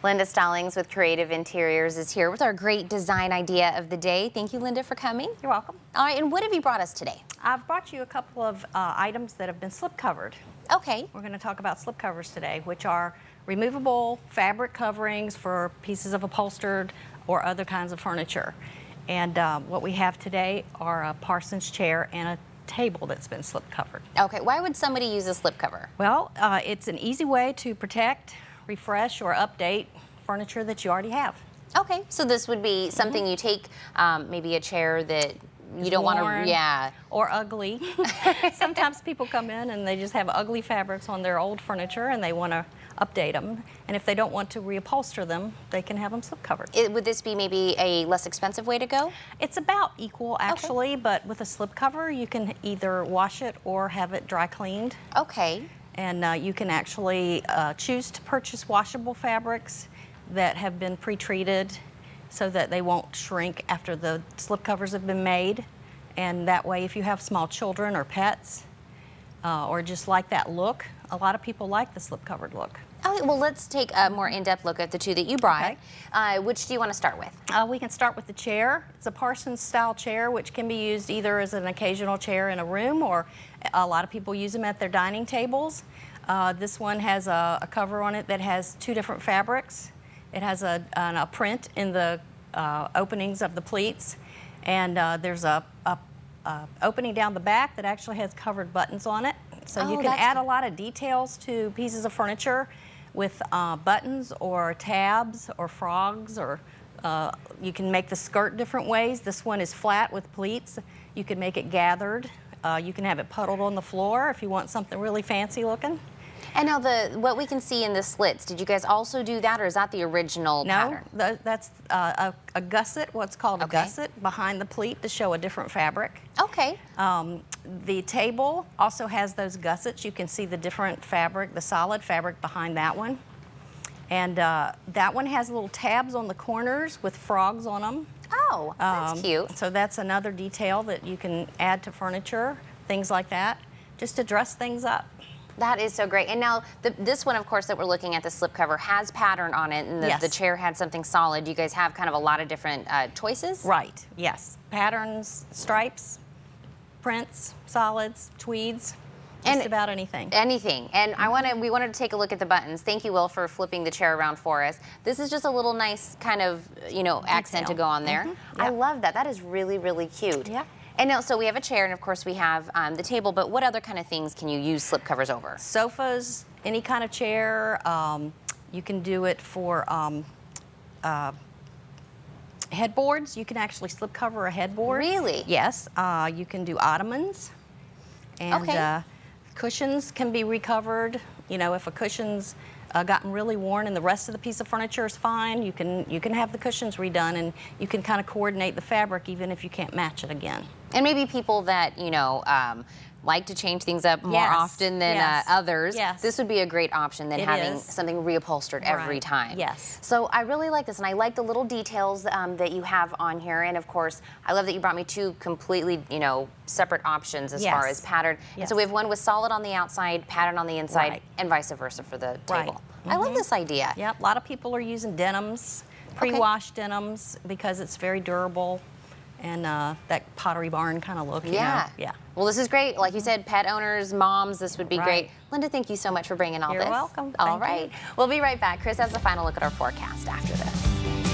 Linda Stallings with Creative Interiors is here with our great design idea of the day. Thank you, Linda, for coming. You're welcome. All right, and what have you brought us today? I've brought you a couple of items that have been slip covered. Okay. We're going to talk about slip covers today, which are removable fabric coverings for pieces of upholstered or other kinds of furniture. And what we have today are a Parsons chair and a table that's been slip covered. Okay, why would somebody use a slip cover? Well, it's an easy way to protect, refresh, or update furniture that you already have. Okay, so this would be something you take, maybe a chair that you don't want to, yeah. Or ugly. Sometimes people come in and they just have ugly fabrics on their old furniture and they want to update them. And if they don't want to reupholster them, they can have them slip covered. Would this be maybe a less expensive way to go? It's about equal actually, but with a slip cover you can either wash it or have it dry cleaned. Okay. And you can actually choose to purchase washable fabrics that have been pre-treated so that they won't shrink after the slip covers have been made. And that way, if you have small children or pets, or just like that look, a lot of people like the slip covered look. Okay, well, let's take a more in-depth look at the two that you brought. Okay. Which do you want to start with? We can start with the chair. It's a Parsons style chair, which can be used either as an occasional chair in a room, or a lot of people use them at their dining tables. This one has a cover on it that has two different fabrics. It has a print in the openings of the pleats, and there's a opening down the back that actually has covered buttons on it. So you can add a lot of details to pieces of furniture with buttons or tabs or frogs, or you can make the skirt different ways. This one is flat with pleats. You can make it gathered. You can have it puddled on the floor if you want something really fancy looking. And now what we can see in the slits, did you guys also do that, or is that the original pattern? No, that's a gusset, what's called a gusset, behind the pleat to show a different fabric. Okay. The table also has those gussets. You can see the different fabric, the solid fabric behind that one. And that one has little tabs on the corners with frogs on them. Oh, that's cute. So that's another detail that you can add to furniture, things like that, just to dress things up. That is so great. And now this one, of course, that we're looking at, the slipcover, has pattern on it, and the chair had something solid. You guys have kind of a lot of different choices? Right, yes. Patterns, stripes, prints, solids, tweeds, just about anything. Anything. And we wanted to take a look at the buttons. Thank you, Will, for flipping the chair around for us. This is just a little nice kind of, accent to go on there. Yep. I love that. That is really, really cute. Yeah. And now, so we have a chair, and of course we have the table, but what other kind of things can you use slip covers over? Sofas, any kind of chair. You can do it for headboards. You can actually slip cover a headboard. Really? Yes. You can do ottomans. And cushions can be recovered. You know, if a cushion's gotten really worn and the rest of the piece of furniture is fine, you can have the cushions redone, and you can kind of coordinate the fabric even if you can't match it again. And maybe people that, like to change things up more often than others, this would be a great option than having something reupholstered every time. Yes. So I really like this, and I like the little details that you have on here, and of course, I love that you brought me two completely, separate options as far as pattern. And so we have one with solid on the outside, pattern on the inside, and vice versa for the table. I love this idea. Yep, a lot of people are using denims, pre-washed denims, because it's very durable. And that Pottery Barn kind of look, you know? Yeah. Well, this is great. Like you said, pet owners, moms, this would be great. Linda, thank you so much for bringing all this. You're welcome. All right. We'll be right back. Chris has the final look at our forecast after this.